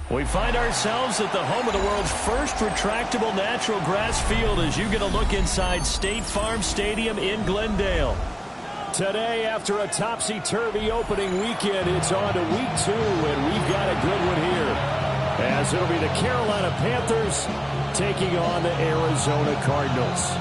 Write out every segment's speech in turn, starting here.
We find ourselves at the home of the world's first retractable natural grass field as you get a look inside State Farm Stadium in Glendale. Today, after a topsy-turvy opening weekend, it's on to week 2, and we've got a good one here. As it'll be the Carolina Panthers taking on the Arizona Cardinals.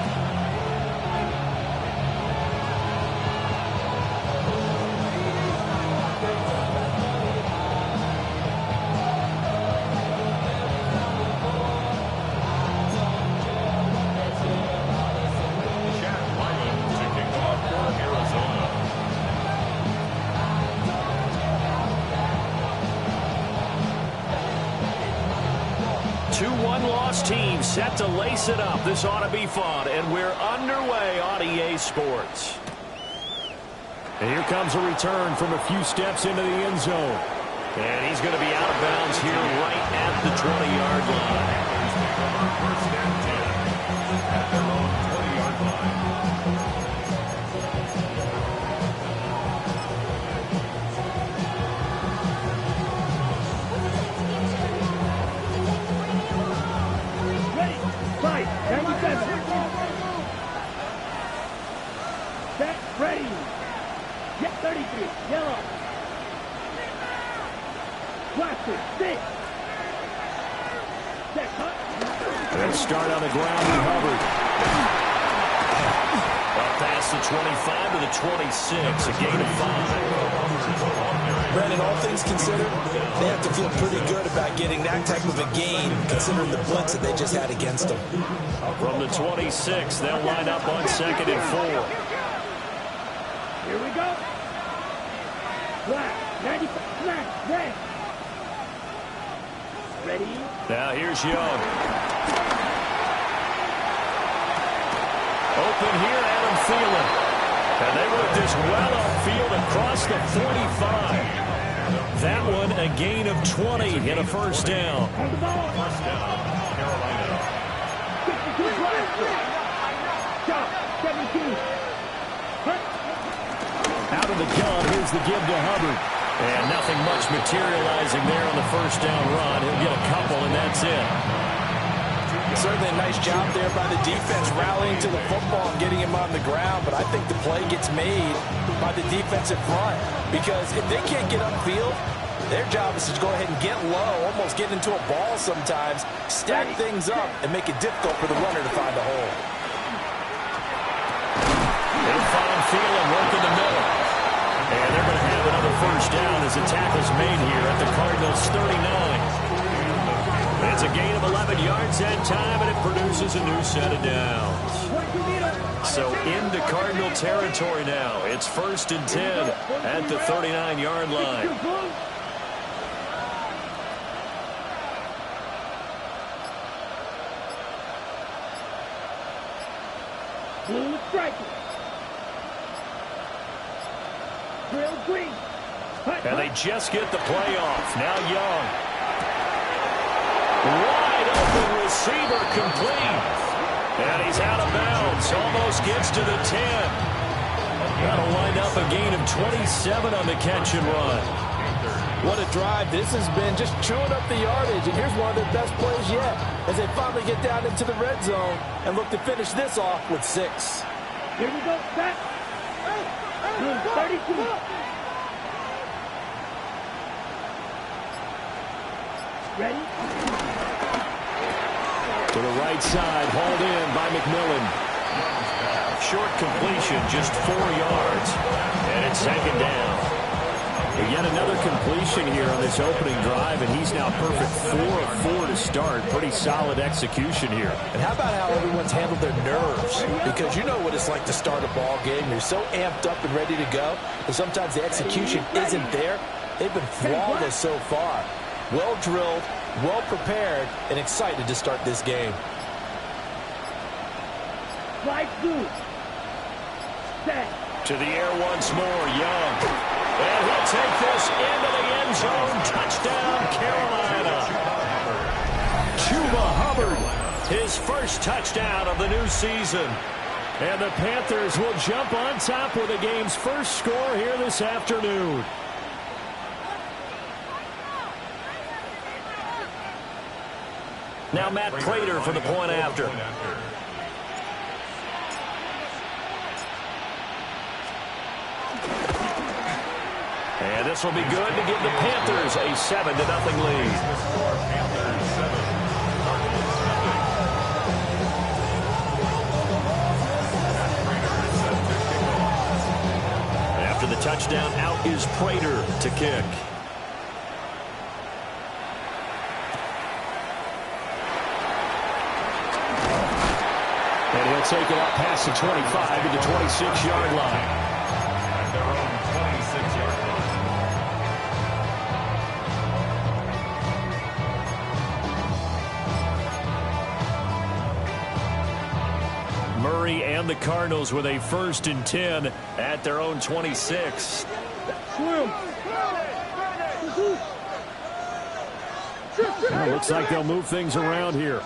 Two one-loss teams set to lace it up. This ought to be fun, and we're underway on EA Sports. And here comes a return from a few steps into the end zone. And he's going to be out of bounds here right at the 20-yard line. First and 10 at their own 20-yard line. Set, ready. Get 33, yellow. Blaster, 6. Set, cut. Let's start on the ground with Hubbard. Up past the 25 to the 26, a gain of 5. Brandon, all things considered, they have to feel pretty good about getting that type of a gain, considering the blitz that they just had against them. From the 26, they'll line up on 2nd and 4. Here we go. Black, 95, black, red. Ready? Now here's Young. Open here, Adam Thielen. And they move this well upfield across the 45. That one a gain of 20 and a first down. Hold the ball. First down, Carolina. 52 blaster. Shot, 17. Hut. Out of the gun, here's the give to Hubbard. And nothing much materializing there on the first down run. He'll get a couple, and that's it. Certainly a nice job there by the defense rallying to the football and getting him on the ground, but I think the play gets made by the defensive front because if they can't get upfield, their job is to go ahead and get low, almost get into a ball sometimes, stack things up, and make it difficult for the runner to find a hole. They'll find Thielen working the middle. And they're going to have another first down as the tackle's made here at the Cardinals' 39. It's a gain of 11 yards that time, and it produces a new set of downs. So into Cardinal territory now. It's 1st and 10 at the 39-yard line. Blue striker. Drill green. And they just get the play off. Now Young. Wide open receiver complete. And he's out of bounds. Almost gets to the 10. That'll wind up a gain of 27 on the catch and run. What a drive. This has been just chewing up the yardage. And here's one of their best plays yet as they finally get down into the red zone and look to finish this off with 6. Here we go. Set. 32. Ready? To the right side, hauled in by McMillan. Short completion, just 4 yards. And it's 2nd down. But yet another completion here on this opening drive, and he's now perfect 4 of 4 to start. Pretty solid execution here. And how about how everyone's handled their nerves? Because you know what it's like to start a ball game. You're so amped up and ready to go, and sometimes the execution isn't there. They've been flawless so far. Well drilled, well prepared, and excited to start this game. Slide through. Set. To the air once more, Young. And he'll take this into the end zone. Touchdown, Carolina. Chuba Hubbard, his first touchdown of the new season. And the Panthers will jump on top with the game's first score here this afternoon. Now Matt Prater for the point after. And this will be good to give the Panthers a 7-0 lead. After the touchdown, out is Prater to kick. And he'll take it up past the 25 to the 26-yard line. At their own 26-yard line. Murray and the Cardinals with a 1st and 10 at their own 26. Well, looks like they'll move things around here.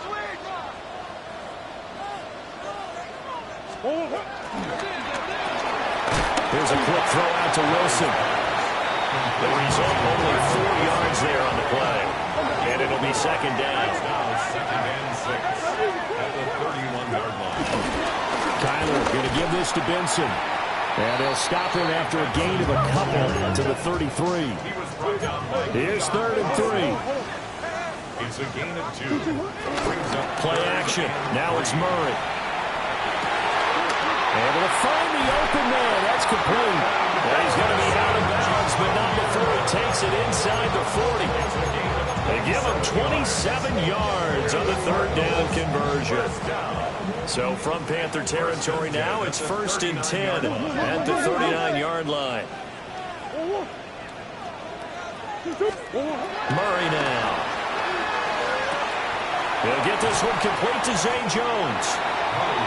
Here's a quick throw out to Wilson. The result, only 4 yards there on the play. And it'll be 2nd down. Now 2nd and 6 at the 31-yard line. Kyler going to give this to Benson. And they'll stop him after a gain of a couple to the 33. He was brought down by Here's 3rd and 3. It's a gain of 2. Brings up Play action. Now it's Murray. Able to find the open man. That's complete. Well, he's going to be out of bounds, but not before he takes it inside the 40. They give him 27 yards on the 3rd down conversion. So from Panther territory now, it's 1st and 10 at the 39-yard line. Murray now. He'll get this one complete to Zay Jones.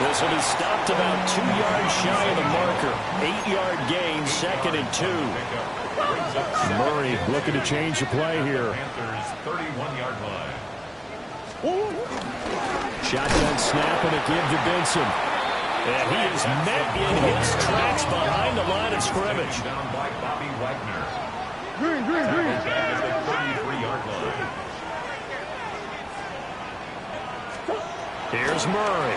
This will be stopped about 2 yards shy of the marker. 8-yard gain, 2nd and 2. Murray looking to change the play here. Panthers 31-yard line. Shotgun snap and a give to Benson. And he is met in his tracks behind the line of scrimmage. Down by Bobby Wagner. Tackled at the 33-yard line. Here's Murray.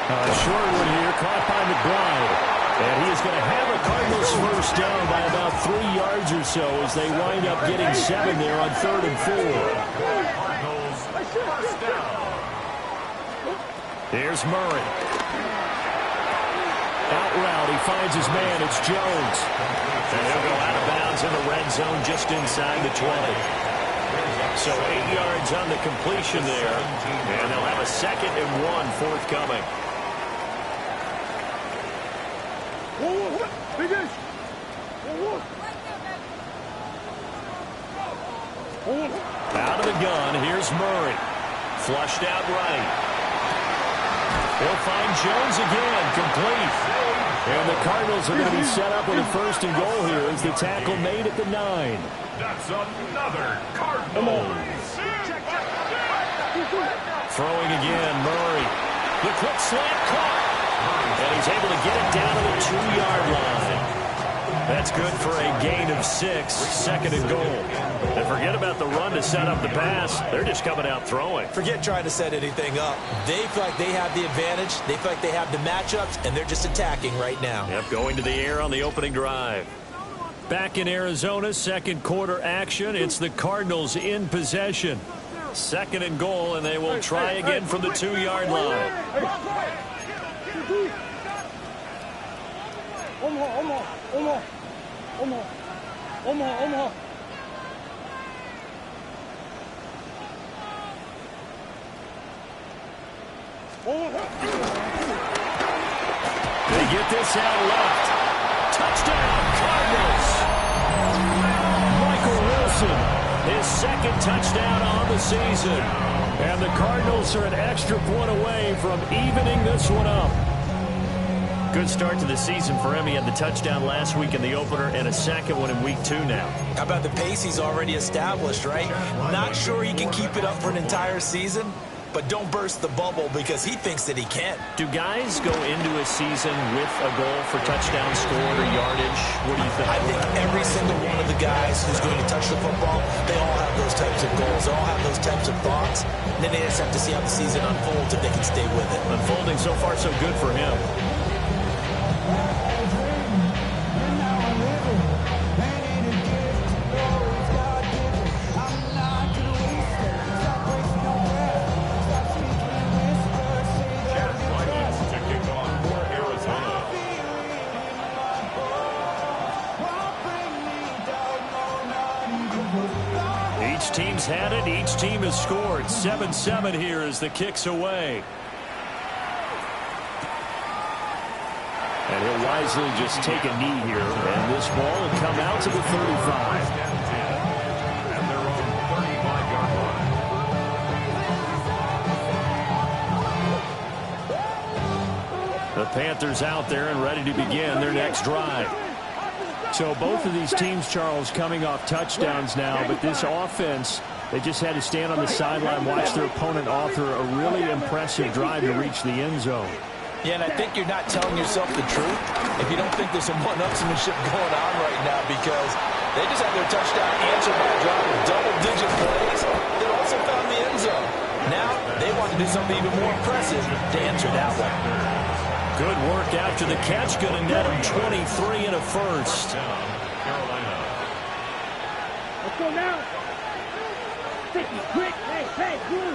A short one here, caught by McBride. And he is going to have a Cardinals 1st down by about 3 yards or so as they wind up getting 7 there on 3rd and 4. Cardinals 1st down. Here's Murray. Out route, he finds his man. It's Jones. And he'll go out of bounds in the red zone just inside the 20. So 8 yards on the completion there. And they'll have a 2nd and 1 forthcoming. Out of the gun, here's Murray. Flushed out right. He'll find Jones again, complete. And the Cardinals are going to be set up with a 1st and goal here as the tackle made at the 9. That's another Cardinals. Throwing again, Murray. The quick slant caught. And he's able to get it down to the 2-yard line. That's good for a gain of 6, 2nd and goal. And forget about the run to set up the pass. They're just coming out throwing. Forget trying to set anything up. They feel like they have the advantage. They feel like they have the matchups, and they're just attacking right now. Yep, going to the air on the opening drive. Back in Arizona, 2nd quarter action. It's the Cardinals in possession. 2nd and goal, and they will try again from the 2-yard line. They get this out left. Touchdown, Cardinals. Michael Wilson, his 2nd touchdown on the season. And the Cardinals are an extra point away from evening this one up. Good start to the season for him. He had the touchdown last week in the opener and a 2nd one in week 2 now. How about the pace he's already established, right? Not sure he can keep it up for an entire season, but don't burst the bubble because he thinks that he can. Do guys go into a season with a goal for touchdown scored or yardage? What do you think? I think every single one of the guys who's going to touch the football, they all have those types of goals. They all have those types of thoughts. And then they just have to see how the season unfolds if they can stay with it. Unfolding so far so good for him. Each team's had it. Each team has scored. 7-7 here as the kick's away. And he'll wisely just take a knee here. And this ball will come out to the 35. And they're on 35-yard line. The Panthers out there and ready to begin their next drive. So both of these teams, Charles, coming off touchdowns now, but this offense, they just had to stand on the sideline, watch their opponent author a really impressive drive to reach the end zone. Yeah, and I think you're not telling yourself the truth if you don't think there's some one-upsmanship going on right now, because they just had their touchdown answered by a drive of double-digit plays that also found the end zone. Now they want to do something even more impressive to answer that one. Good work after the catch. Going to net him 23 and a first. Carolina. Let's go now. 50, quick. Hey, good.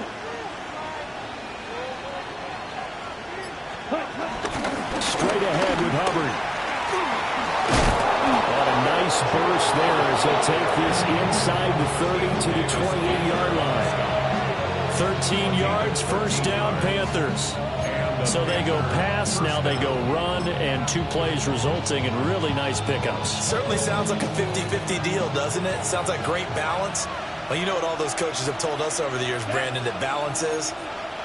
Straight ahead with Hubbard. And a nice burst there as he'll take this inside the 30 to the 28-yard line. 13 yards, first down, Panthers. So they go pass, now they go run, and 2 plays resulting in really nice pickups. Certainly sounds like a 50-50 deal, doesn't it? Sounds like great balance. Well, you know what all those coaches have told us over the years, Brandon, that balance is?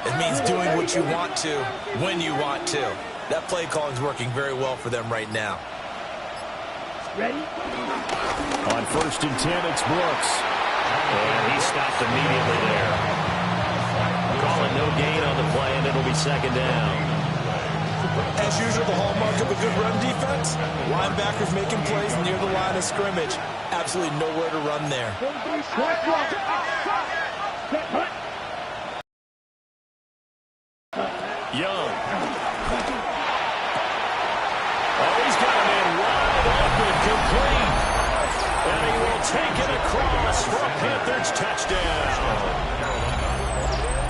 It means doing what you want to, when you want to. That play calling is working very well for them right now. Ready? On 1st and 10, it's Brooks. And he stopped immediately there. Calling no gain on the play, and it'll be second down. As usual, the hallmark of a good run defense, linebackers making plays near the line of scrimmage. Absolutely nowhere to run there. Young. Oh, he's got him in wide open, complete. And he will take it across for a Panthers touchdown.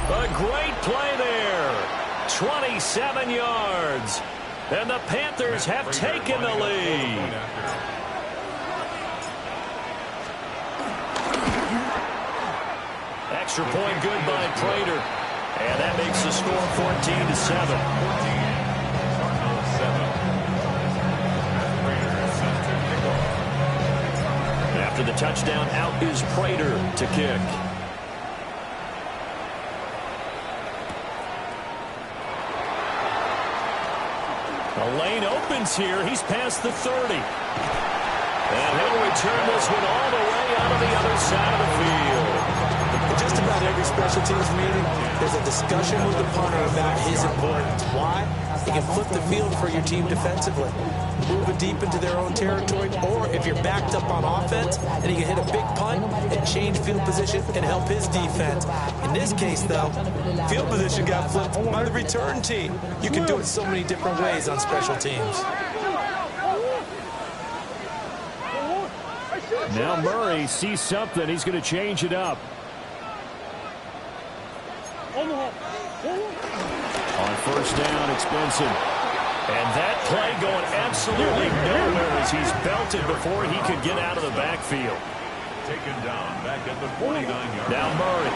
A great play there. 27 yards. And the Panthers have taken the lead. Extra point good by Prater. And that makes the score 14-7. After the touchdown, out is Prater to kick. The lane opens here. He's past the 30. And he'll return this one all the way out of the other side of the field. Just about every special teams meeting, there's a discussion with the punter about his importance. Why? He can flip the field for your team defensively, move it deep into their own territory, or if you're backed up on offense, then he can hit a big punt and change field position and help his defense. In this case, though, field position got flipped by the return team. You can do it so many different ways on special teams. Now Murray sees something. He's going to change it up. On 1st down, it's Benson. And that play going absolutely nowhere as he's belted before he could get out of the backfield. Taken down back at the 49-yard line. Now Murray.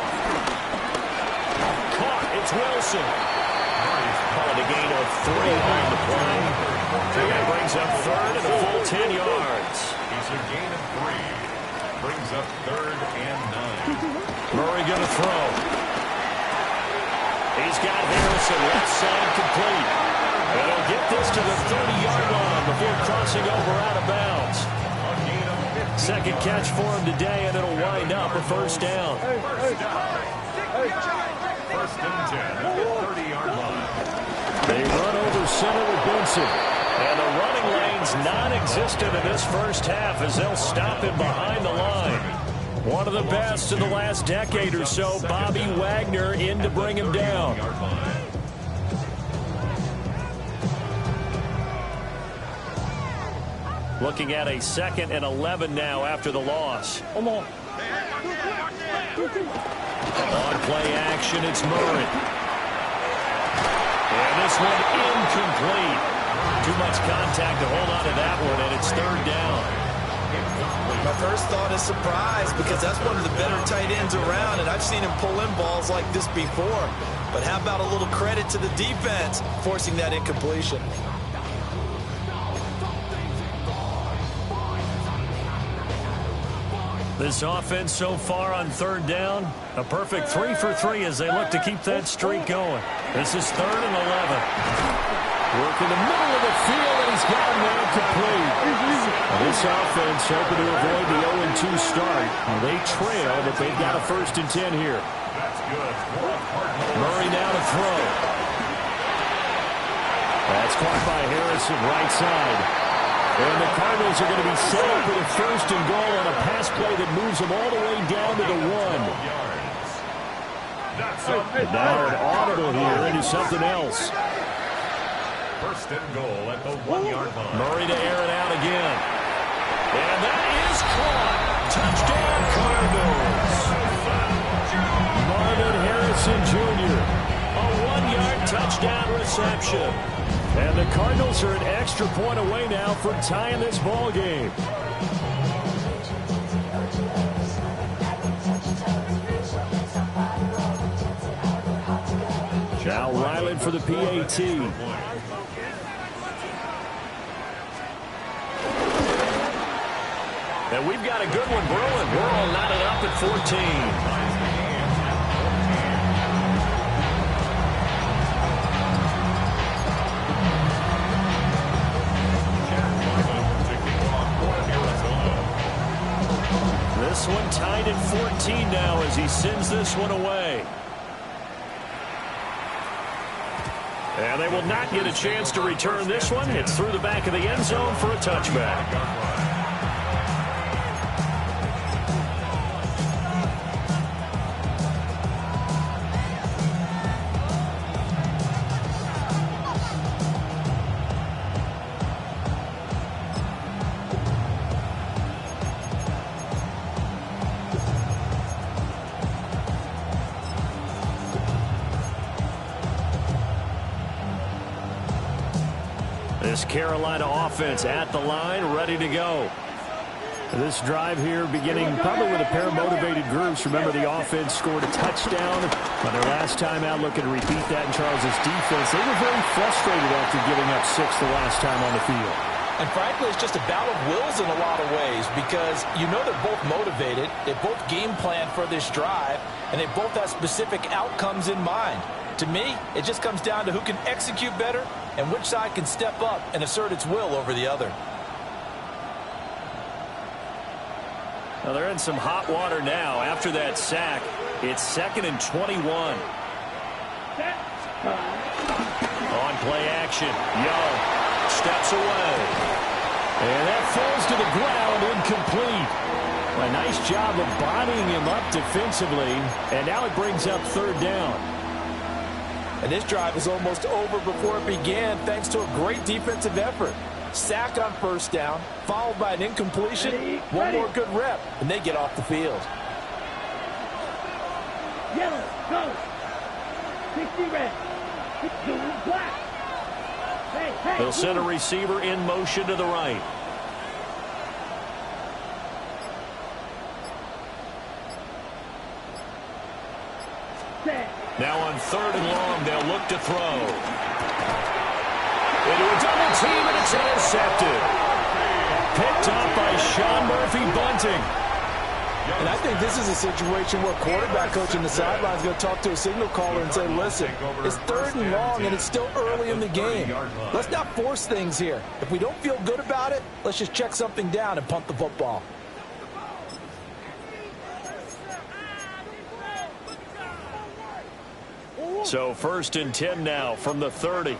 Caught. It's Wilson. Calling a gain of 3 on the play. And that brings up 3rd and a full 10 yards. It's a gain of 3. Brings up 3rd and 9. Murray going to throw. He's got Harrison left side complete. And he'll get this to the 30-yard line before crossing over out of bounds. Second catch for him today, and it'll wind up a 1st down. First and 10 at the 30-yard line. They run over center with Benson. And the running lane's non-existent in this first half as they'll stop him behind the line. One of the best in the last decade or so, Bobby Wagner in to bring him down. Looking at a 2nd and 11 now after the loss. Come on. On play action, it's Murray. And this one incomplete. Too much contact to hold on to that one, and it's 3rd down. My first thought is surprise, because that's one of the better tight ends around, and I've seen him pull in balls like this before. But how about a little credit to the defense forcing that incompletion? This offense so far on 3rd down, a perfect 3 for 3 as they look to keep that streak going. This is 3rd and 11. Work in the middle of the field, and he's got him there complete. This offense hoping to avoid the 0-2 start. They trail, but they've got a 1st and 10 here. That's good. Murray now to throw. That's caught by Harrison, right side. And the Cardinals are going to be set up with a 1st and goal on a pass play that moves them all the way down to the 1. And now an audible here into something else. 1st and goal at the 1-yard line. Murray to air it out again. And that is caught. Touchdown, Cardinals. Marvin Harrison Jr. A 1-yard touchdown reception. And the Cardinals are an extra point away now from tying this ball game. Now Ryland for the PAT. And we've got a good one brewing. We're all knotted up at 14. This one tied at 14 now as he sends this one away. And they will not get a chance to return this one. It's through the back of the end zone for a touchback. This Carolina offense at the line, ready to go. This drive here beginning probably with a pair of motivated groups. Remember, the offense scored a touchdown on their last time out, looking to repeat that in Charles' defense. They were very frustrated after giving up 6 the last time on the field. And frankly, it's just a battle of wills in a lot of ways, because you know they're both motivated, they both game plan for this drive, and they both have specific outcomes in mind. To me, it just comes down to who can execute better and which side can step up and assert its will over the other. Well, they're in some hot water now. After that sack, it's 2nd and 21. On play action, Young steps away. And that falls to the ground, incomplete. A nice job of bodying him up defensively, and now it brings up 3rd down. And this drive is almost over before it began, thanks to a great defensive effort. Sack on 1st down, followed by an incompletion. One more good rep, and they get off the field. Yellow, go. 60 red. 60 black. Hey. They'll send a receiver in motion to the right. Now on 3rd and long, they'll look to throw. Into a double team, and it's intercepted. Picked up by Sean Murphy-Bunting. And I think this is a situation where quarterback coach in the sideline is going to talk to a signal caller and say, listen, it's 3rd and long, and it's still early in the game. Let's not force things here. If we don't feel good about it, let's just check something down and punt the football. So 1st and 10 now from the 30.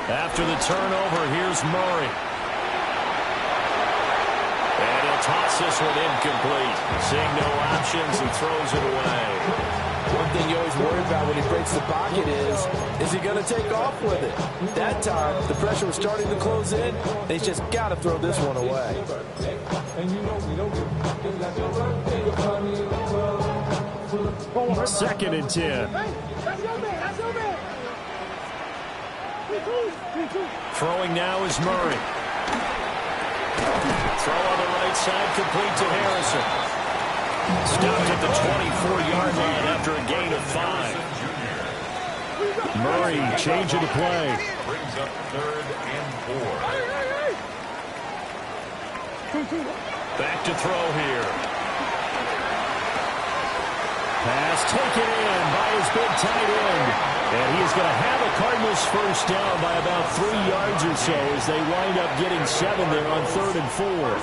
After the turnover, here's Murray. And he'll toss this one incomplete. Seeing no options, he throws it away. One thing you always worry about when he breaks the pocket is he going to take off with it? That time, the pressure was starting to close in. He's just got to throw this one away. 2nd and 10. Throwing now is Murray. Throw on the right side, complete to Harrison. Stopped at the 24-yard line after a gain of 5. Murray changing the play. Brings up 3rd and 4. Back to throw here. Pass taken in by his big tight end. And he is going to have a Cardinals first down by about 3 yards or so as they wind up getting 7 there on 3rd and 4.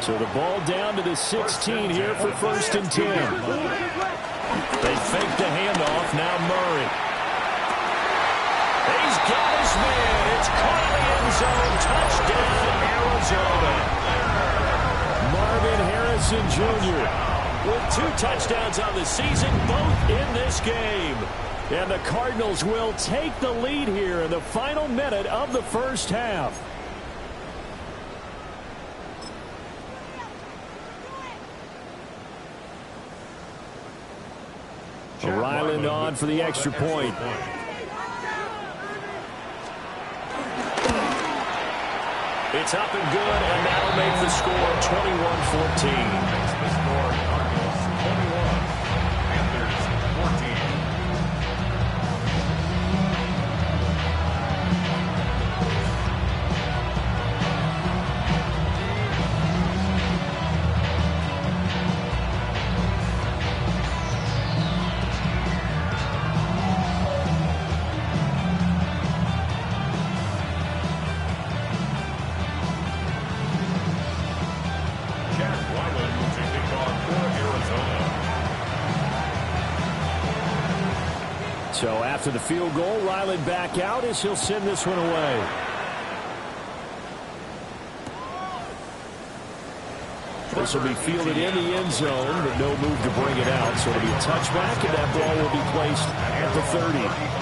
So the ball down to the 16 here for 1st and 10. They fake the handoff. Now Murray. He's got his man. It's caught in the end zone. Touchdown, Arizona. Marvin Harrison Jr. with 2 touchdowns on the season, both in this game. And the Cardinals will take the lead here in the final minute of the first half. Ryland on for the extra point. It's up and good, and that'll make the score 21-14. Makes the score Cardinals 21, Panthers 14. So after the field goal, Ryland back out as he'll send this one away. This will be fielded in the end zone, but no move to bring it out. So it'll be a touchback, and that ball will be placed at the 30.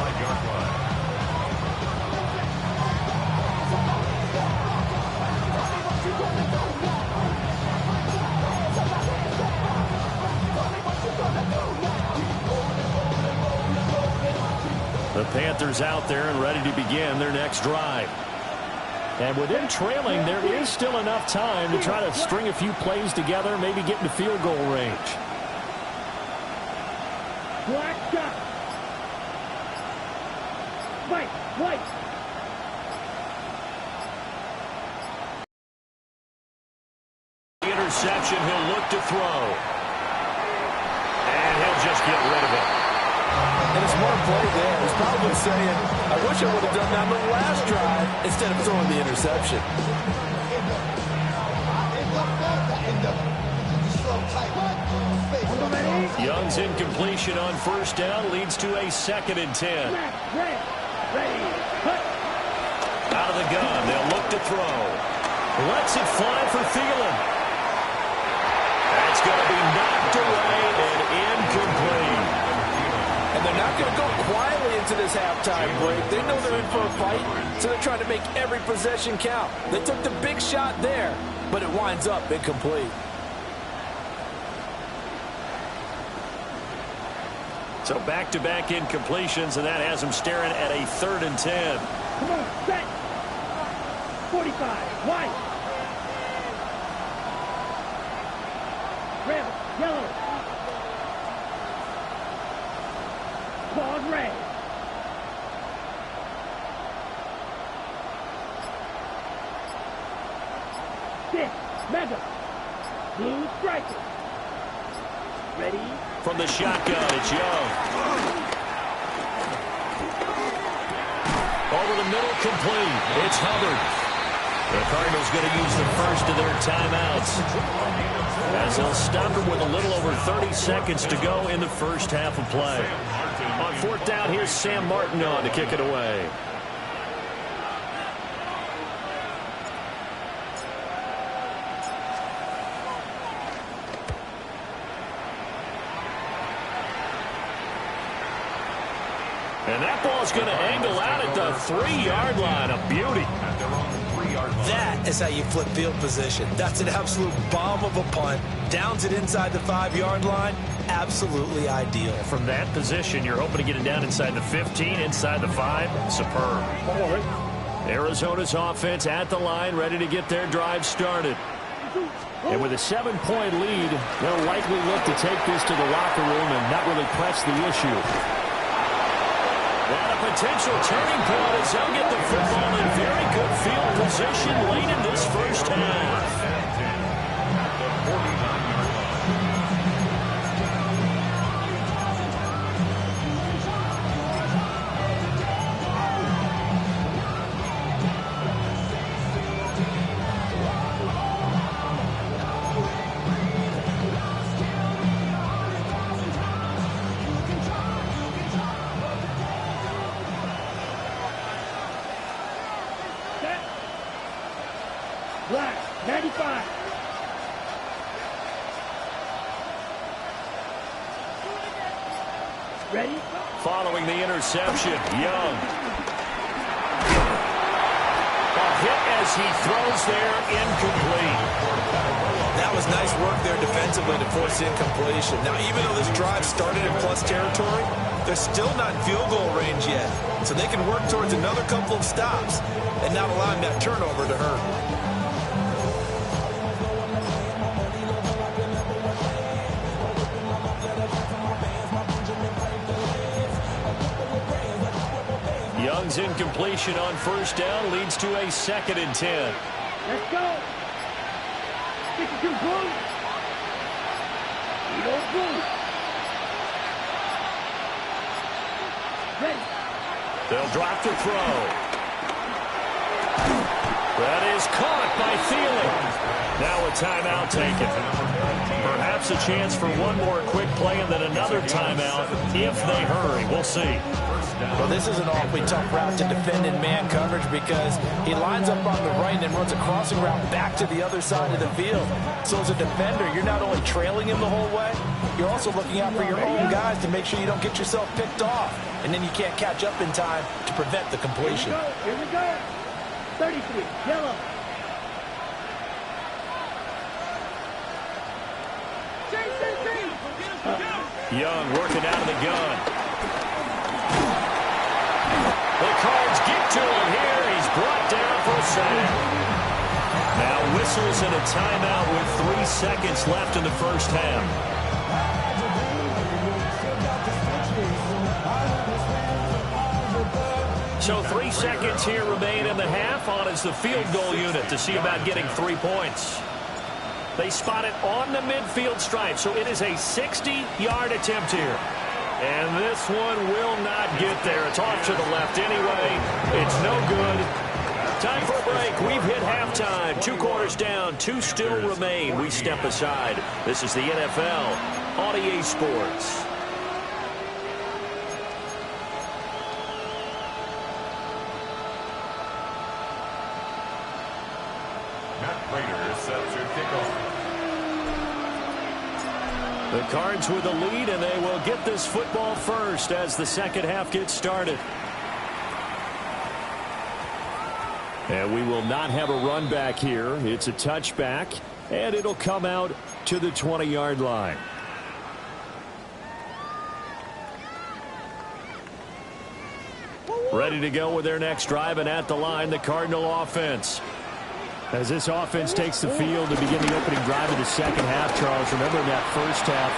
The Panthers out there and ready to begin their next drive. And with them trailing, there is still enough time to try to string a few plays together, maybe get into field goal range. Black shot. White. Interception, he'll look to throw. And he'll just get rid of it. And a smart play there. He's probably saying, I wish I would have done that on the last drive instead of throwing the interception. Young's incompletion on first down leads to a 2nd and 10. Out of the gun, they'll look to throw. Lets it fly for Thielen. That's going to be knocked away and incomplete. And they're not going to go quietly into this halftime break. They know they're in for a fight, so they're trying to make every possession count. They took the big shot there, but it winds up incomplete. So back-to-back incompletions, and that has them staring at a 3rd and 10. Come on, set. 45, white. Red, yellow. Pause red. Six, mega. Blue striker. Ready? From the shotgun, it's Young. Over the middle, complete. It's Hubbard. The Cardinals going to use the first of their timeouts, as they'll stop him with a little over 30 seconds to go in the first half of play. On fourth down, here's Sam Martin on to kick it away. And that ball's going to angle out at the 3-yard line. A beauty. That is how you flip field position. That's an absolute bomb of a punt. Downs it inside the 5-yard line. Absolutely ideal. From that position, you're hoping to get it down inside the 15, inside the 5. Superb. Arizona's offense at the line, ready to get their drive started. And with a 7-point lead, they'll likely look to take this to the locker room and not really press the issue. And a potential turning point as they'll get the football in very good field position late in this first half. Black, 95. Ready? Following the interception, Young. A hit as he throws there, incomplete. That was nice work there defensively to force incompletion. Now, even though this drive started in plus territory, they're still not in field goal range yet. So they can work towards another couple of stops and not allowing that turnover to hurt. Young's incompletion on first down leads to a 2nd and 10. Let's go. Stick it to the blue. You don't blue. Ready. They'll drop the throw. That is caught by Thielen. Now a timeout taken. Perhaps a chance for one more quick play and then another timeout if they hurry. We'll see. Well, this is an awfully tough route to defend in man coverage because he lines up on the right and then runs a crossing route back to the other side of the field. So as a defender, you're not only trailing him the whole way, you're also looking out for your own guys to make sure you don't get yourself picked off. And then you can't catch up in time to prevent the completion. Here we go. 33, yellow. Young working out of the gun. The Cards get to him here. He's brought down for a sack. Now whistles and a timeout with 3 seconds left in the first half. So 3 seconds here remain in the half. On is the field goal unit to see about getting 3 points. They spot it on the midfield stripe, so it is a 60-yard attempt here. And this one will not get there. It's off to the left anyway. It's no good. Time for a break. We've hit halftime. 2 quarters down. 2 still remain. We step aside. This is the NFL on EA Sports. The Cards with the lead, and they will get this football first as the second half gets started. And we will not have a run back here. It's a touchback, and it'll come out to the 20-yard line. Ready to go with their next drive, and at the line, the Cardinal offense. As this offense takes the field to begin the opening drive of the second half, Charles, remember in that first half,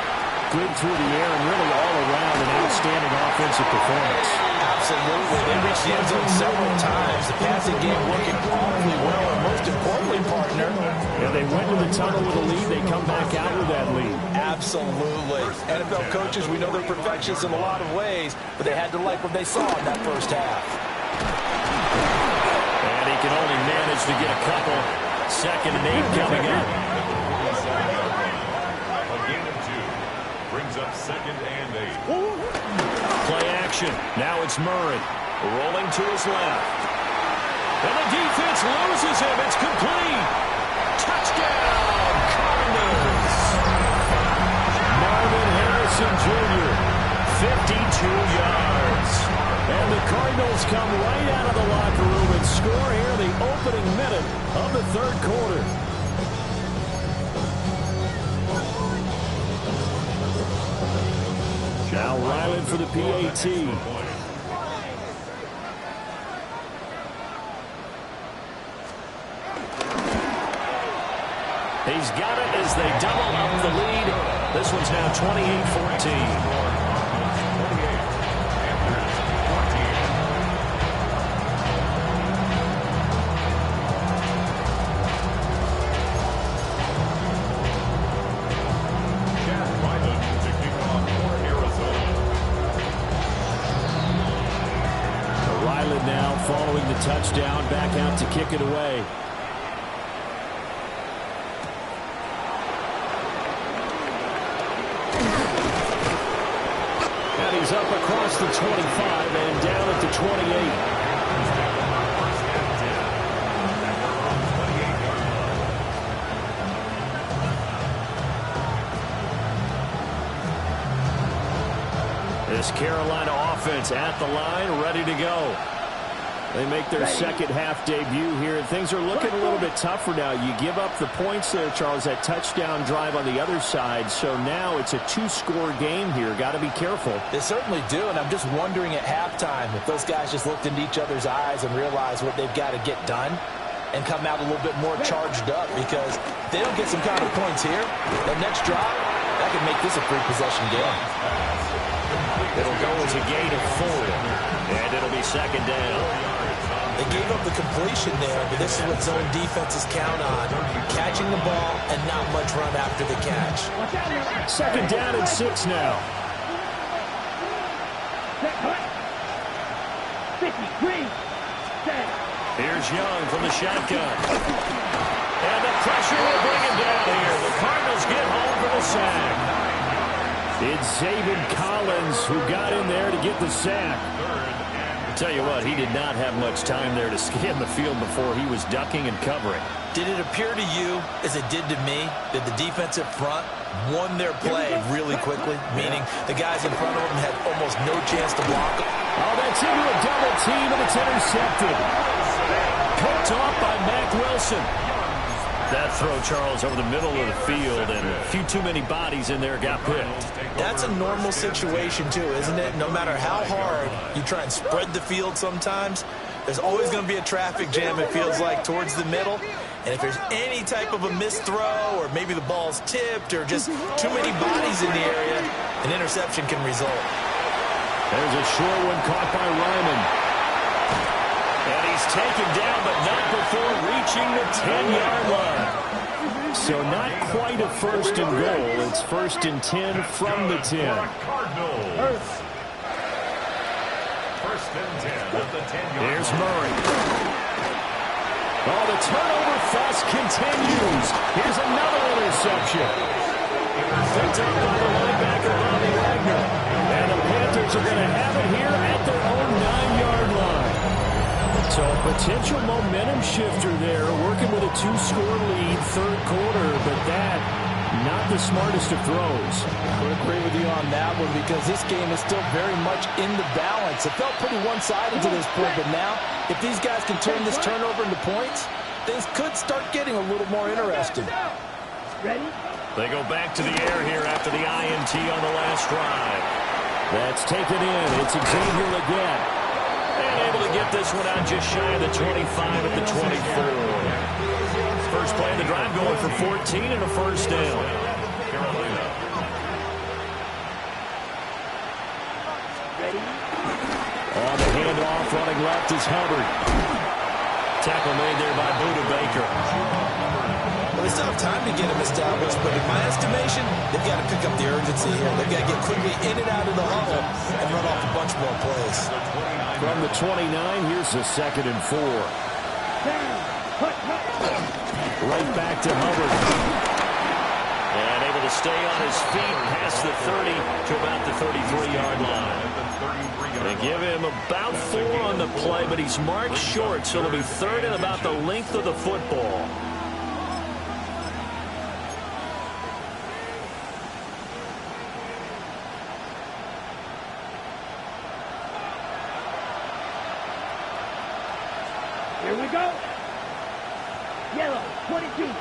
good through the air and really all around an outstanding offensive performance. Absolutely. They reached the end zone several times. The passing game working awfully well, and most importantly, partner. Yeah, they went to the tunnel with a lead. They come back out with that lead. Absolutely. NFL coaches, we know they're perfectionists in a lot of ways, but they had to like what they saw in that first half. And he can only manage Manages to get a couple. 2nd and 8 coming up. A gain of 2. Brings up 2nd and 8. Play action. Now it's Murray. Rolling to his left. And the defense loses him. It's complete. Touchdown, Cardinals. Marvin Harrison Jr., 52 yards. And the Cardinals come right out of the locker room and score here in the opening minute of the 3rd quarter. Now Ryland for the PAT. He's got it as they double up the lead. This one's now 28-14. Now following the touchdown, back out to kick it away. And he's up across the 25 and down at the 28. This Carolina offense at the line, ready to go. They make their second half debut here, and things are looking a little bit tougher now. You give up the points there, Charles, that touchdown drive on the other side. So now it's a 2-score game here. Got to be careful. They certainly do, and I'm just wondering at halftime if those guys just looked into each other's eyes and realized what they've got to get done and come out a little bit more charged up, because if they don't get some kind of points here, the next drive, that could make this a free possession game. It'll go as a gain of 4, and it'll be 2nd down. They gave up the completion there, but this is what zone defenses count on. Catching the ball and not much run after the catch. 2nd down and 6 now. 53. Here's Young from the shotgun. And the pressure will bring him down here. The Cardinals get home for the sack. It's Zaven Collins who got in there to get the sack. Tell you what, he did not have much time there to scan the field before he was ducking and covering. Did it appear to you, as it did to me, that the defensive front won their play really quickly? Meaning the guys in front of them had almost no chance to block them. Oh, that's into a double team, and it's intercepted. Picked off by Mack Wilson. That throw, Charles, over the middle of the field, and a few too many bodies in there got picked. That's a normal situation, too, isn't it? No matter how hard you try and spread the field sometimes, there's always going to be a traffic jam, it feels like, towards the middle. And if there's any type of a missed throw, or maybe the ball's tipped, or just too many bodies in the area, an interception can result. There's a short one caught by Ryman. And he's taken down, but not before reaching the 10-yard line. So not quite a 1st and goal. It's 1st and 10 from the 10. Cardinals. 1st and 10 at the 10-yard line. Here's Murray. Oh, the turnover fuss continues. Here's another interception. Picked up by the linebacker, Bobby Wagner. And the Panthers are going to have it here at their own 9-yard line. So a potential momentum shifter there, working with a 2-score lead, 3rd quarter, but that, not the smartest of throws. I would agree with you on that one, because this game is still very much in the balance. It felt pretty one-sided to this point, but now, if these guys can turn this turnover into points, things could start getting a little more interesting. Ready? They go back to the air here after the INT on the last drive. That's taken in. It's Xavier Legette. And able to get this one out just shy of the 25 at the 24. First play of the drive going for 14 and a 1st down. Ready? On the handoff, running left is Hubbard. Tackle made there by Buda Baker. Well, they still have time to get him established, but in my estimation, they've got to pick up the urgency here. They've got to get quickly in and out of the huddle and run off a bunch more plays. From the 29, here's the 2nd and 4. Right back to Hubbard. And able to stay on his feet past the 30 to about the 33-yard line. They give him about 4 on the play, but he's marked short, so it'll be 3rd and about the length of the football. Here we go. Yellow, 22.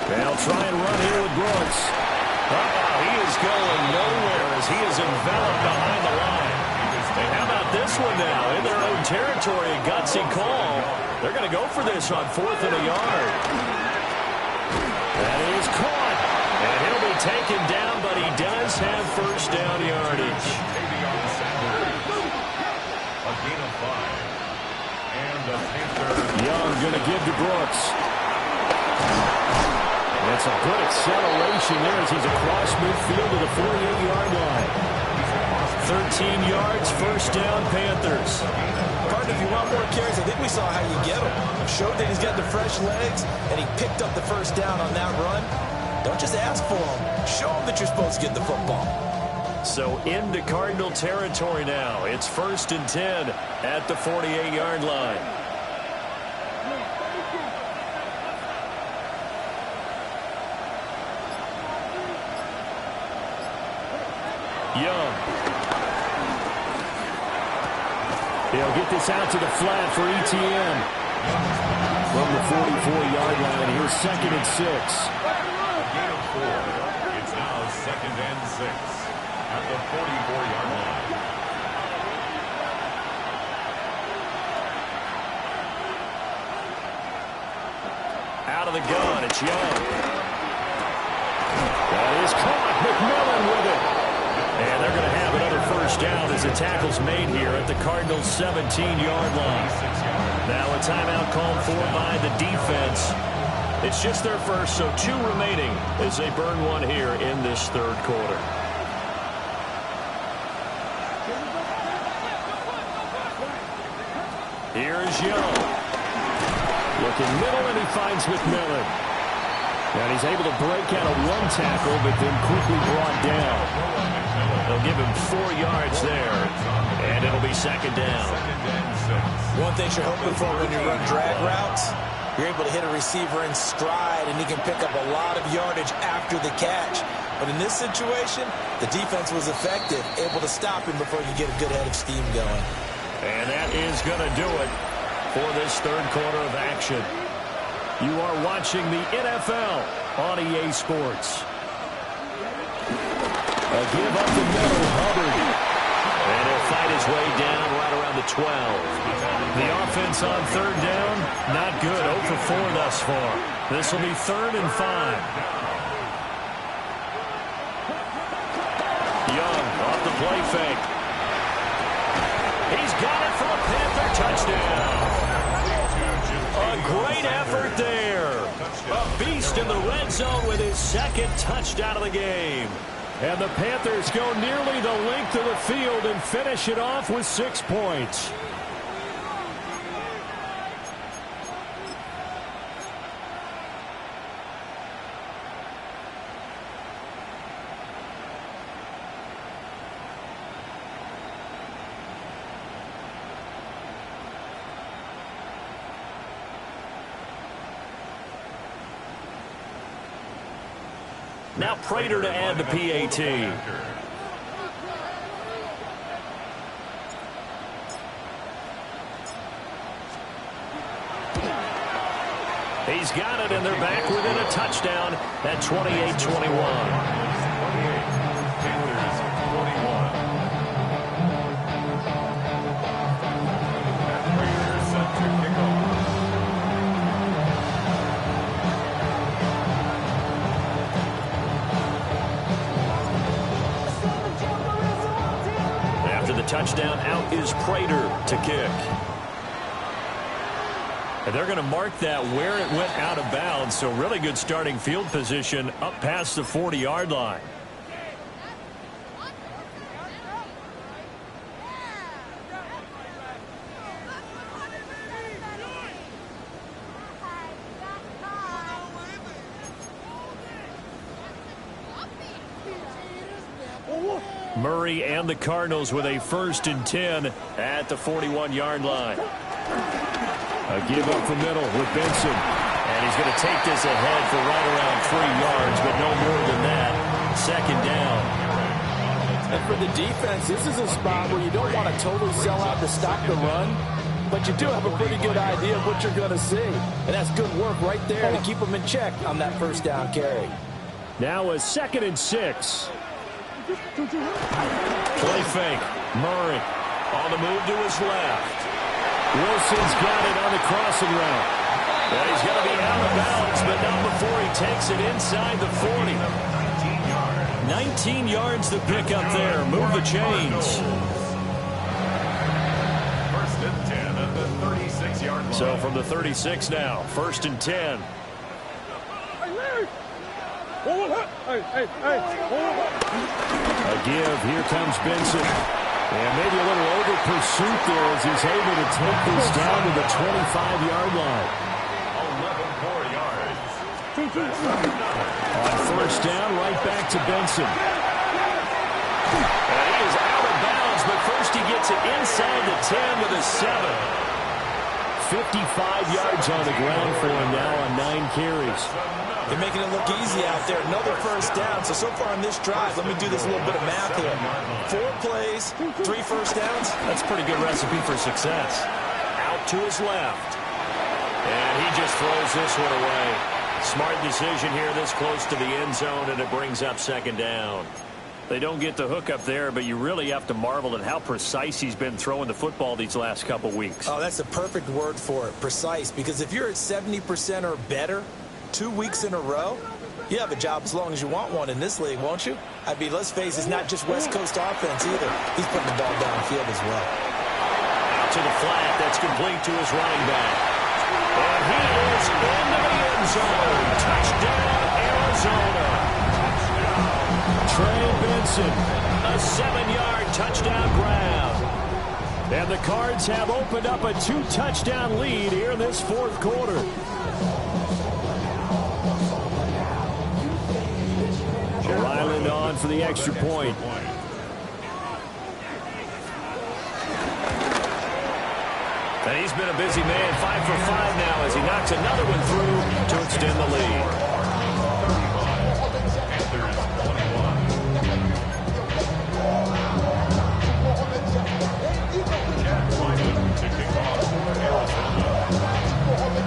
They'll try and run here with Brooks. He is going nowhere as he is enveloped behind the line. And how about this one now? In their own territory, a gutsy call. They're going to go for this on 4th and a yard. That is caught. And he'll be taken down, but he does have first down yardage. A gain of 5. And the Panthers. Young going to give to Brooks. That's a good acceleration there as he's across midfield to the 48-yard line. 13 yards, first down, Panthers. Partner, if you want more carries, I think we saw how you get him. Showed that he's got the fresh legs, and he picked up the first down on that run. Don't just ask for him. Show him that you're supposed to get the football. So into Cardinal territory now. It's 1st and 10 at the 48-yard line. Young. He'll get this out to the flat for ETN. From the 44-yard line, here's 2nd and 6. A gain of 4. It's now 2nd and 6 at the 44-yard line. Out of the gun, it's Young. That is caught. McMillan with it. And they're going to have another first down as the tackle's made here at the Cardinals' 17-yard line. Now a timeout called for by the defense. It's just their first, so 2 remaining as they burn one here in this 3rd quarter. Here's Young. Looking middle, and he finds McMillan. And he's able to break out of 1 tackle, but then quickly brought down. They'll give him 4 yards there, and it'll be 2nd down. One thing you're hoping for when you run drag routes, you're able to hit a receiver in stride, and he can pick up a lot of yardage after the catch. But in this situation, the defense was effective, able to stop him before you get a good head of steam going. And that is going to do it for this 3rd quarter of action. You are watching the NFL on EA Sports. A give up the middle, Hubbard. And he'll fight his way down right around the 12. The offense on 3rd down, not good. 0 for 4 thus far. This will be 3rd and 5. Young off the play fake. He's got it for a Panther touchdown. A great effort there. A beast in the red zone with his 2nd touchdown of the game. And the Panthers go nearly the length of the field and finish it off with 6 points. Now Prater to add the PAT. He's got it, and they're back within a touchdown at 28-21. Touchdown, out is Prater to kick. And they're going to mark that where it went out of bounds, so really good starting field position up past the 40-yard line. Murray and the Cardinals with a 1st and 10 at the 41-yard line. A give up the middle with Benson. And he's going to take this ahead for right around 3 yards, but no more than that. 2nd down. And for the defense, this is a spot where you don't want to totally sell out to stop the run, but you do have a pretty good idea of what you're going to see. And that's good work right there to keep them in check on that 1st down carry. Now a 2nd and 6. Play fake. Murray on the move to his left. Wilson's got it on the crossing route. And he's going to be out of bounds, but not before he takes it inside the 40. 19 yards to pick up there. Move the chains. 1st and 10 at the 36-yard line. So from the 36 now, 1st and 10. A give. Here comes Benson. And maybe a little over pursuit there as he's able to take this down to the 25-yard line. 11 more yards. On 1st down, right back to Benson. And he is out of bounds, but first he gets it inside the 10 to the 7. 55 yards on the ground for him now on 9 carries. They're making it look easy out there. Another 1st down. So far on this drive, let me do this little bit of math here. 4 plays, 3 1st downs. That's a pretty good recipe for success. Out to his left. And he just throws this one away. Smart decision here this close to the end zone, and it brings up 2nd down. They don't get the hook up there, but you really have to marvel at how precise he's been throwing the football these last couple weeks. Oh, that's the perfect word for it, precise. Because if you're at 70% or better 2 weeks in a row, you have a job as long as you want one in this league, won't you? I mean, let's face it, it's not just West Coast offense either. He's putting the ball downfield as well. Out to the flat. That's complete to his running back. And he is into the end zone. Touchdown, Arizona. Trey Benson, a 7-yard touchdown grab. And the Cards have opened up a 2-touchdown lead here in this 4th quarter. Ryland on for the extra point. And he's been a busy man, 5 for 5 now as he knocks another one through to extend the lead.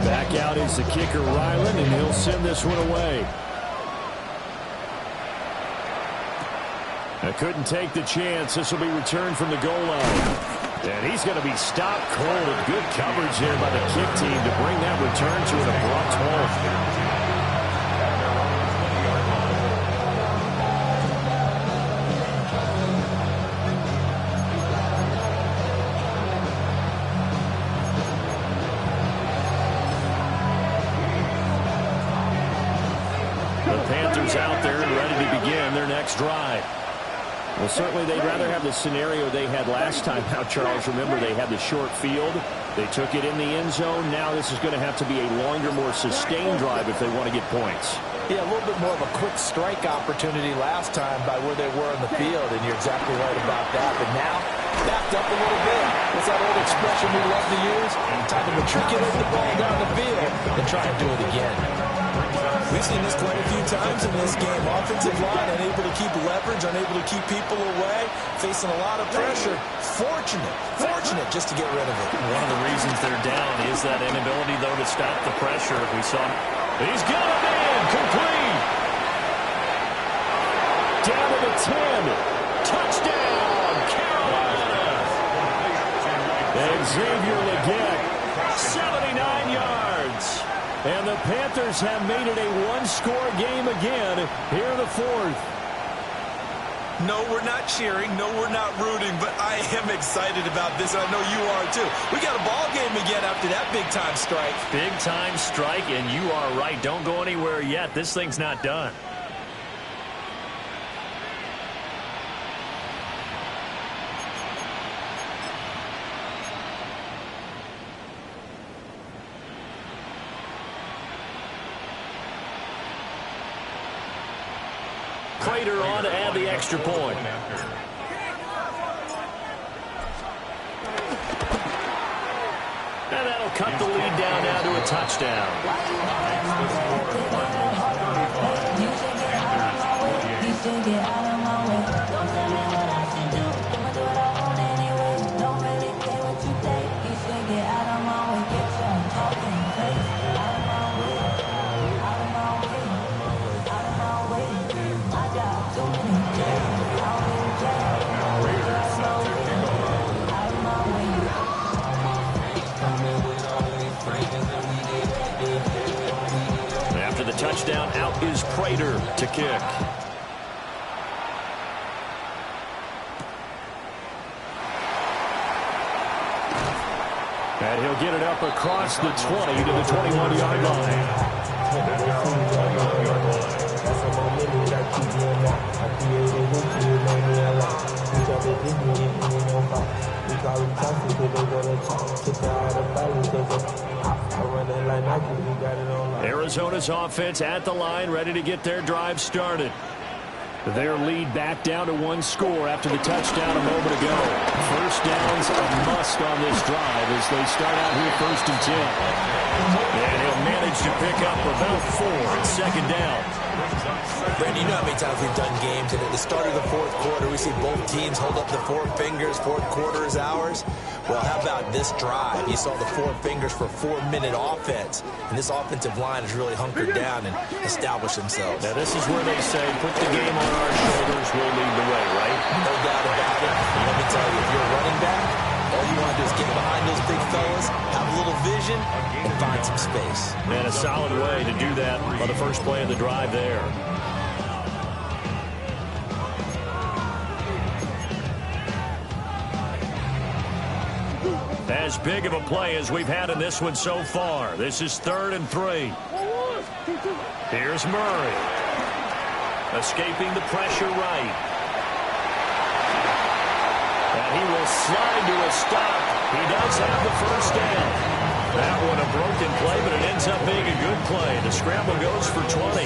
Back out is the kicker, Ryland, and he'll send this one away. I couldn't take the chance. This will be returned from the goal line. And he's going to be stopped cold. And good coverage there by the kick team to bring that return to an abrupt halt. The Panthers out there and ready to begin their next drive. Well, certainly they'd rather have the scenario they had last time. Now, Charles, remember they had the short field. They took it in the end zone. Now this is going to have to be a longer, more sustained drive if they want to get points. Yeah, a little bit more of a quick strike opportunity last time by where they were in the field, and you're exactly right about that. But now, backed up a little bit. What's that old expression we love to use? Time to matriculate the ball down the field and try and do it again. We've seen this quite a few times in this game. Offensive line unable to keep leverage, unable to keep people away, facing a lot of pressure. Fortunate just to get rid of it. One of the reasons they're down is that inability, though, to stop the pressure. We saw he's got it in, complete. Down to the 10. Touchdown, Carolina. And Xavier Legette, 79 yards. And the Panthers have made it a one-score game again here in the 4th. No, we're not cheering. No, we're not rooting. But I am excited about this, and I know you are too. We got a ball game again after that big-time strike. Big-time strike, and you are right. Don't go anywhere yet. This thing's not done. Prater on to add the extra point. And that'll cut the lead down now to a touchdown. After the touchdown, out is Prater to kick. And he'll get it up across the 20 to the 21-yard line. Arizona's offense at the line, ready to get their drive started. Their lead back down to one score after the touchdown a moment ago. First down's a must on this drive as they start out here 1st and 10. And he'll manage to pick up about 4 at 2nd down. Brandon, you know how many times we've done games, and at the start of the 4th quarter, we see both teams hold up the 4 fingers, 4th quarter is ours. Well, how about this drive? You saw the 4 fingers for 4-minute offense, and this offensive line has really hunkered down and established themselves. Now, this is where they say, put the game on our shoulders, we'll lead the way, right? No doubt about it. And let me tell you, if you're a running back, all you want to do is get behind those big fellas, have a little vision, and find some space. And a solid way to do that on the first play of the drive there. As big of a play as we've had in this one so far. This is 3rd and 3. Here's Murray. Escaping the pressure right. And he will slide to a stop. He does have the first down. That one a broken play, but it ends up being a good play. The scramble goes for 20.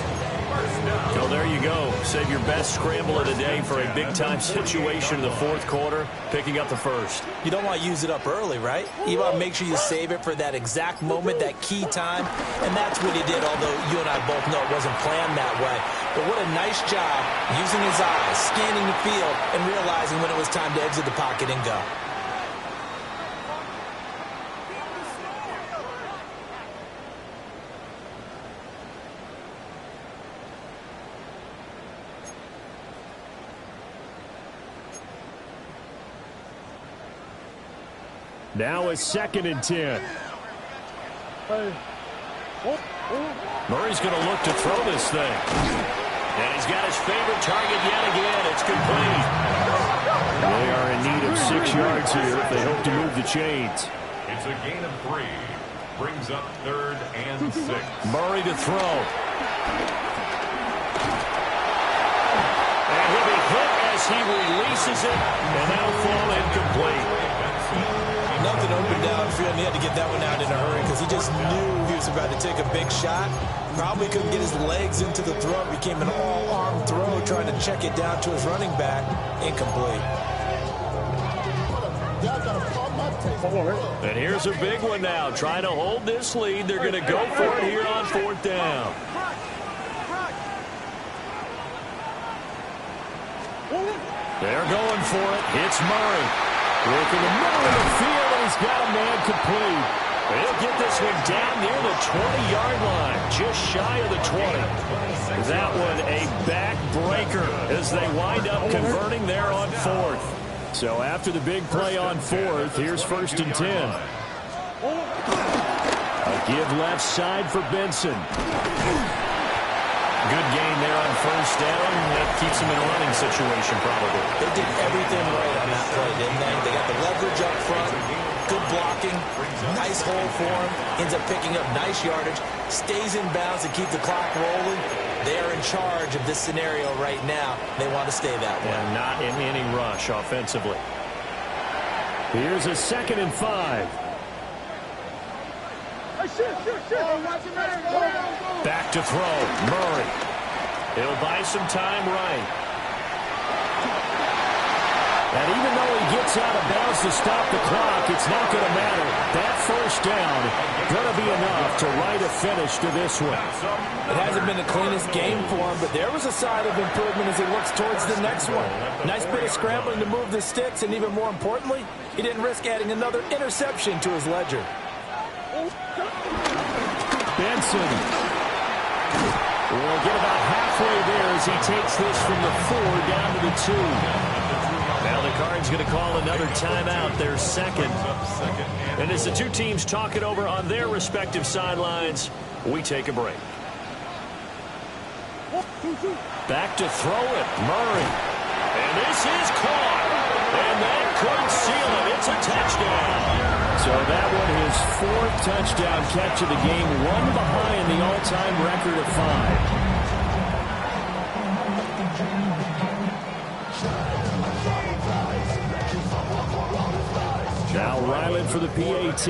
So there you go. Save your best scramble of the day for a big-time situation in the 4th quarter, picking up the first. You don't want to use it up early, right? You want to make sure you save it for that exact moment, that key time, and that's what he did, although you and I both know it wasn't planned that way. But what a nice job using his eyes, scanning the field, and realizing when it was time to exit the pocket and go. Now it's 2nd and 10. Murray's going to look to throw this thing. And he's got his favorite target yet again. It's complete. They are in need of 6 yards here if they hope to move the chains. It's a gain of 3. Brings up 3rd and 6. Murray to throw. And he'll be hit as he releases it. And that'll fall incomplete. Nothing open downfield, and he had to get that one out in a hurry because he just knew he was about to take a big shot. Probably couldn't get his legs into the throw. It became an all-arm throw, trying to check it down to his running back. Incomplete. And here's a big one now. Trying to hold this lead. They're going to go for it here on 4th down. They're going for it. It's Murray. Working the middle of the field, and he's got a man complete. He'll get this one down near the 20-yard line, just shy of the 20. That one a backbreaker as they wind up converting there on 4th. So after the big play on 4th, here's 1st and 10. A give left side for Benson. Good gain there on 1st down. That keeps them in a running situation, probably. They did everything right on that play, didn't they? They got the leverage up front, good blocking, nice hole for him, ends up picking up nice yardage, stays in bounds to keep the clock rolling. They are in charge of this scenario right now. They want to stay that way. And not in any rush offensively. Here's a 2nd and 5. Back to throw. Murray. He'll buy some time right. And even though he gets out of bounds to stop the clock, it's not going to matter. That first down going to be enough to write a finish to this one. It hasn't been the cleanest game for him, but there was a sign of improvement as he looks towards the next one. Nice bit of scrambling to move the sticks, and even more importantly, he didn't risk adding another interception to his ledger. Benson will get about halfway there as he takes this from the 4 down to the 2. Now the Cards going to call another timeout, their second. And as the two teams talk it over on their respective sidelines, we take a break. Back to throw it, Murray. And this is caught. And that could seal it. It's a touchdown. So that one, his 4th touchdown catch of the game, one behind the all-time record of 5. Now Ryland for the PAT.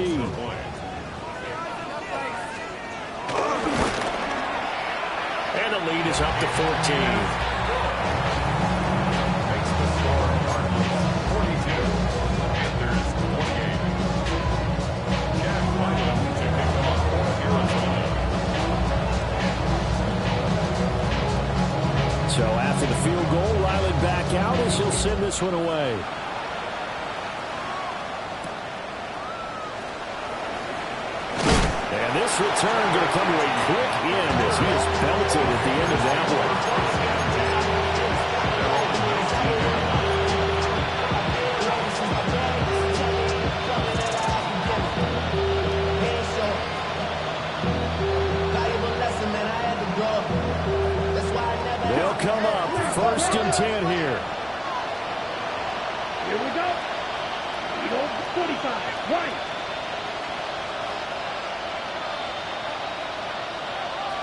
And the lead is up to 14. So after the field goal, Ryland back out as he'll send this one away. And this return going to come to a quick end as he is belted at the end of that one. They'll come up 1st and 10 here. Here we go. We go 45. Right.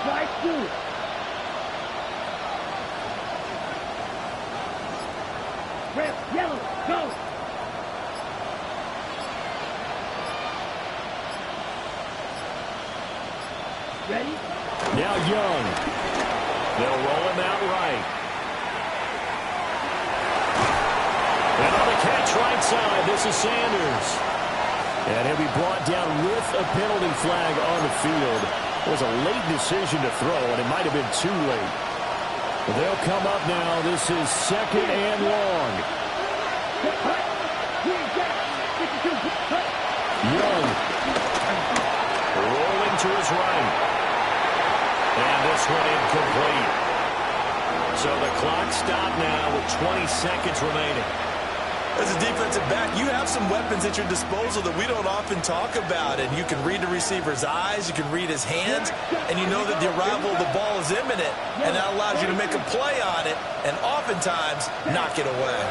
Strike 2. Red, yellow, go. Ready? Now Young. They'll roll him out right. And on the catch right side, this is Sanders. And he'll be brought down with a penalty flag on the field. It was a late decision to throw, and it might have been too late. But they'll come up now. This is 2nd and long. Young. Rolling to his right. And this one incomplete. So the clock stopped now with 20 seconds remaining. As a defensive back, you have some weapons at your disposal that we don't often talk about. And you can read the receiver's eyes, you can read his hands, and you know that the arrival of the ball is imminent. And that allows you to make a play on it and oftentimes knock it away.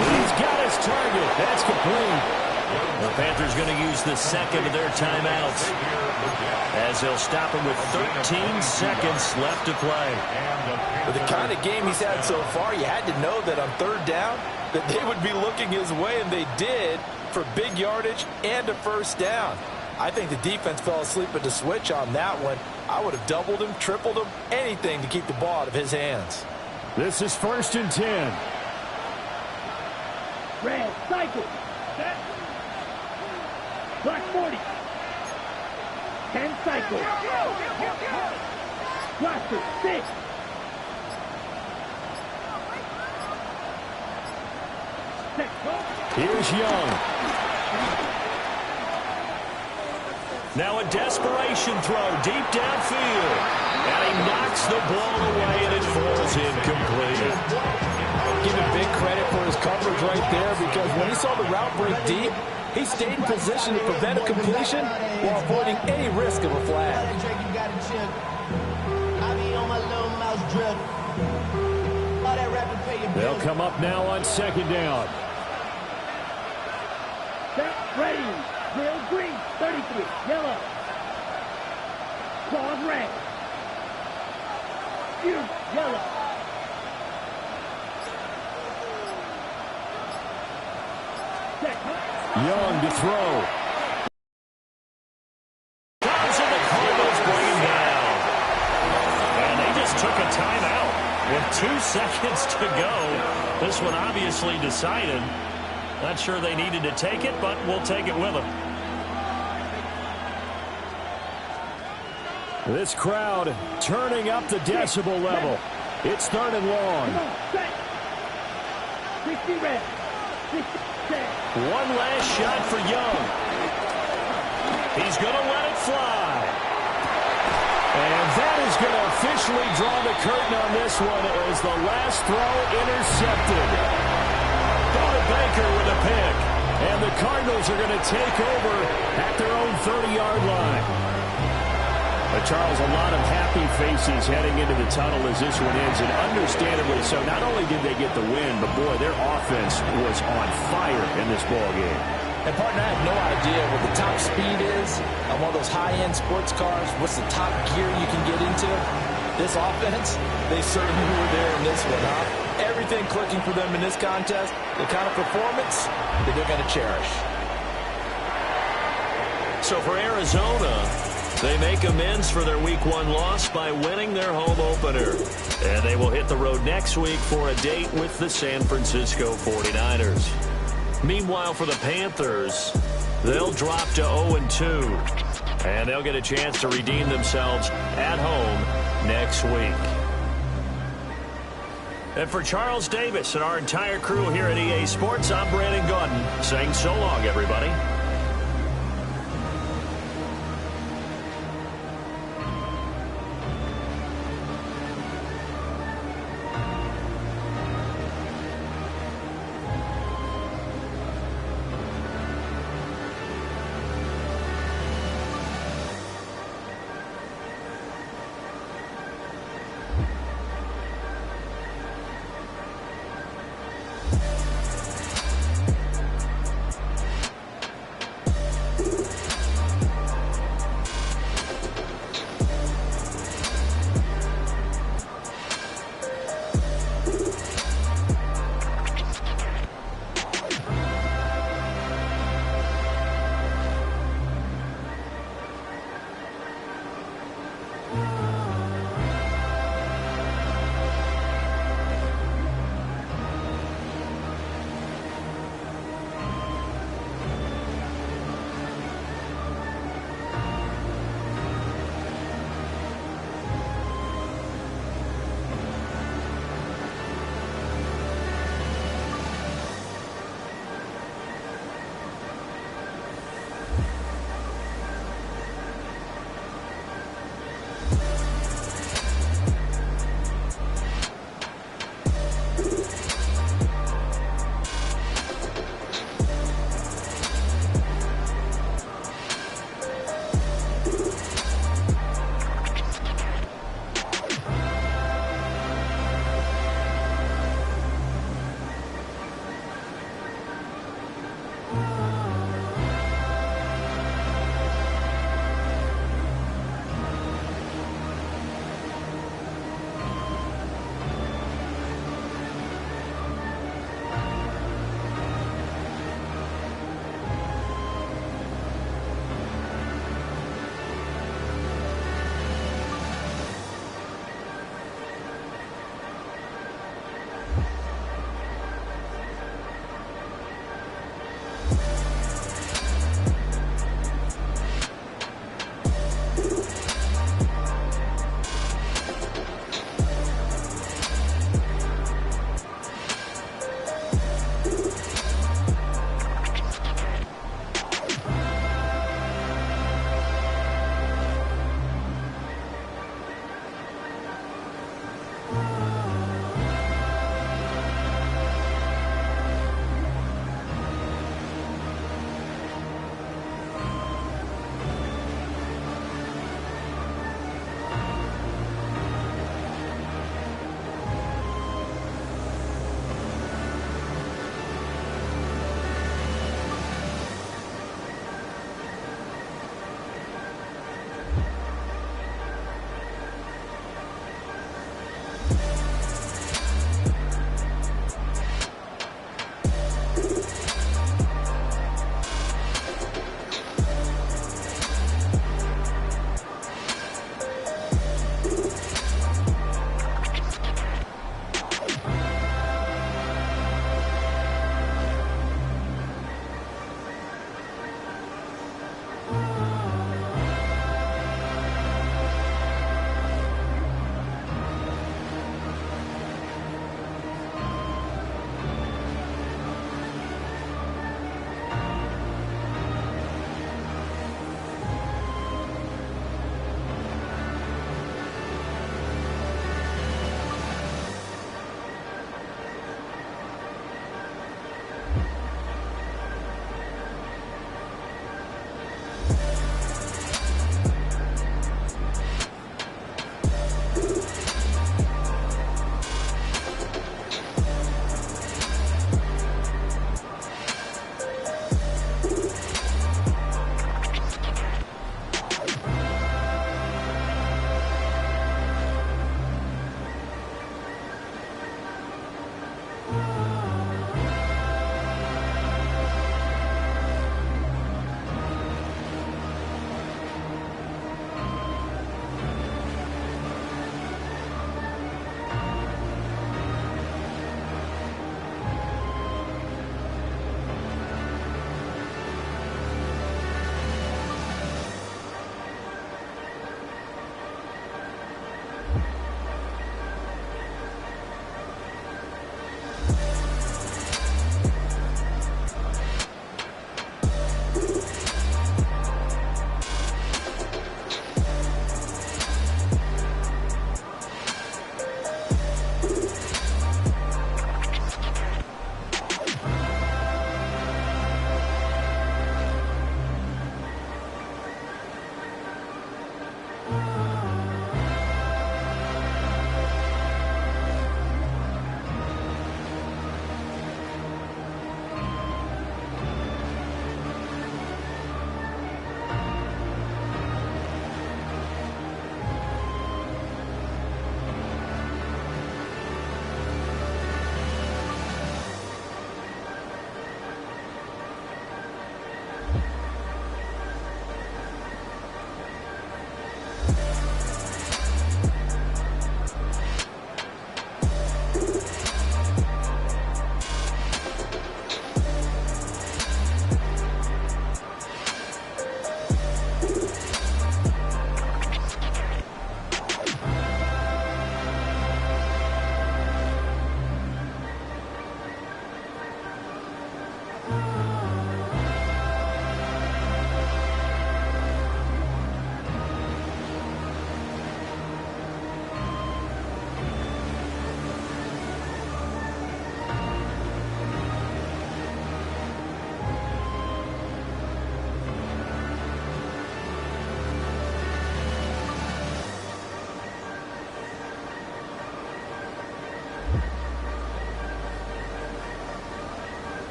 He's got his target. That's complete. The Panthers going to use the second of their timeouts as they'll stop him with 13 seconds left to play. With the kind of game he's had so far, you had to know that on 3rd down that they would be looking his way, and they did, for big yardage and a 1st down. I think the defense fell asleep at the switch on that one. I would have doubled him, tripled him, anything to keep the ball out of his hands. This is 1st and 10. Red, cycle. Black 40. 10 cycle. Blaster 6. Here's Young. Now a desperation throw deep downfield. And he knocks the ball away, and it falls incomplete. Give him big credit for his coverage right there, because when he saw the route break deep, he stayed in position to prevent a completion while avoiding any risk of a flag. They'll come up now on 2nd down. Set, ready. Drill green, 33. Yellow. Claws red. Shoot, yellow. Set. Young to throw. And the Cardinals bring him down. And they just took a time. seconds to go. This one obviously decided. Not sure they needed to take it, but we'll take it with them. This crowd turning up the decibel level. It's 3rd and long. One last shot for Young. He's going to let it fly. And that is going to officially draw the curtain on this one as the last throw intercepted. David Baker with a pick. And the Cardinals are going to take over at their own 30-yard line. Charles, a lot of happy faces heading into the tunnel as this one ends, and understandably so. Not only did they get the win, but, boy, their offense was on fire in this ballgame. And, partner, I have no idea what the top speed is on one of those high-end sports cars. What's the top gear you can get into? This offense, they certainly were there in this one, huh? Everything clicking for them in this contest, the kind of performance that they're going to cherish. So for Arizona, they make amends for their Week 1 loss by winning their home opener. And they will hit the road next week for a date with the San Francisco 49ers. Meanwhile, for the Panthers, they'll drop to 0-2. And they'll get a chance to redeem themselves at home next week. And for Charles Davis and our entire crew here at EA Sports, I'm Brandon Gaudin saying so long, everybody.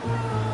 1.